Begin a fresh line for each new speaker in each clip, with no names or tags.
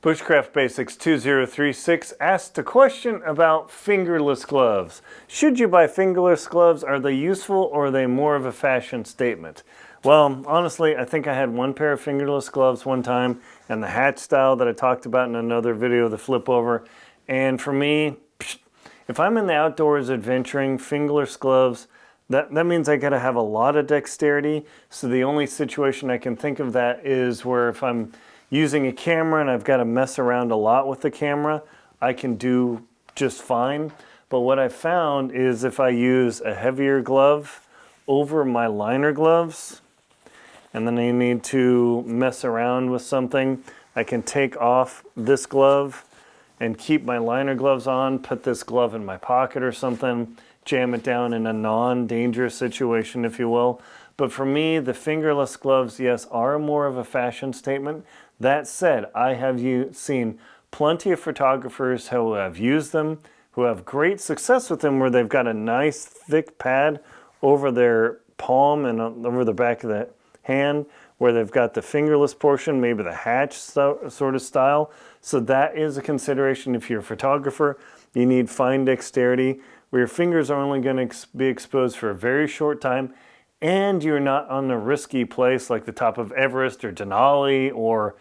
Bushcraft Basics 2036 asked a question about fingerless gloves. Should you buy fingerless gloves? Are they useful or are they more of a fashion statement? Well, honestly, I think I had one pair of fingerless gloves one time and the hatch style that I talked about in another video, the flip over. And for me, if I'm in the outdoors adventuring, fingerless gloves, that means I gotta have a lot of dexterity. So the only situation I can think of that is where if I'm using a camera and I've got to mess around a lot with the camera, I can do just fine. But what I found is if I use a heavier glove over my liner gloves, and then I need to mess around with something, I can take off this glove and keep my liner gloves on, put this glove in my pocket or something, jam it down in a non-dangerous situation, if you will. But for me, the fingerless gloves, yes, are more of a fashion statement. That said, I have seen plenty of photographers who have used them, who have great success with them, where they've got a nice thick pad over their palm and over the back of the hand, where they've got the fingerless portion, maybe the hatch sort of style. So that is a consideration if you're a photographer. You need fine dexterity, where your fingers are only going to be exposed for a very short time, and you're not on a risky place like the top of Everest or Denali or,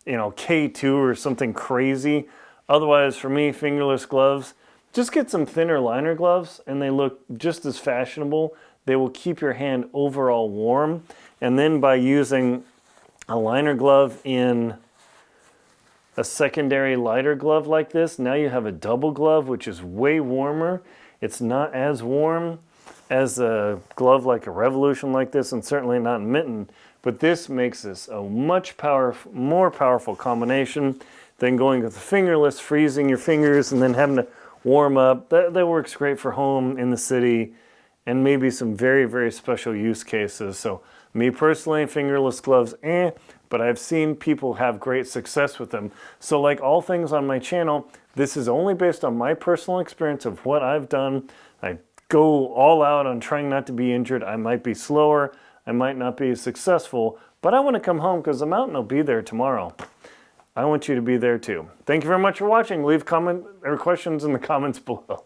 you know, K2 or something crazy. Otherwise, for me, fingerless gloves, just get some thinner liner gloves and they look just as fashionable. They will keep your hand overall warm. And then by using a liner glove in a secondary lighter glove like this, now you have a double glove, which is way warmer. It's not as warm as a glove like a Revolution like this, and certainly not a mitten, but this makes this a much more powerful combination than going with the fingerless, freezing your fingers and then having to warm up. That works great for home, in the city, and maybe some very, very special use cases. So me personally, fingerless gloves, but I've seen people have great success with them. So like all things on my channel, this is only based on my personal experience of what I've done. I go all out on trying not to be injured. I might be slower, I might not be as successful, but I want to come home because the mountain will be there tomorrow. I want you to be there too. Thank you very much for watching. Leave comment or questions in the comments below.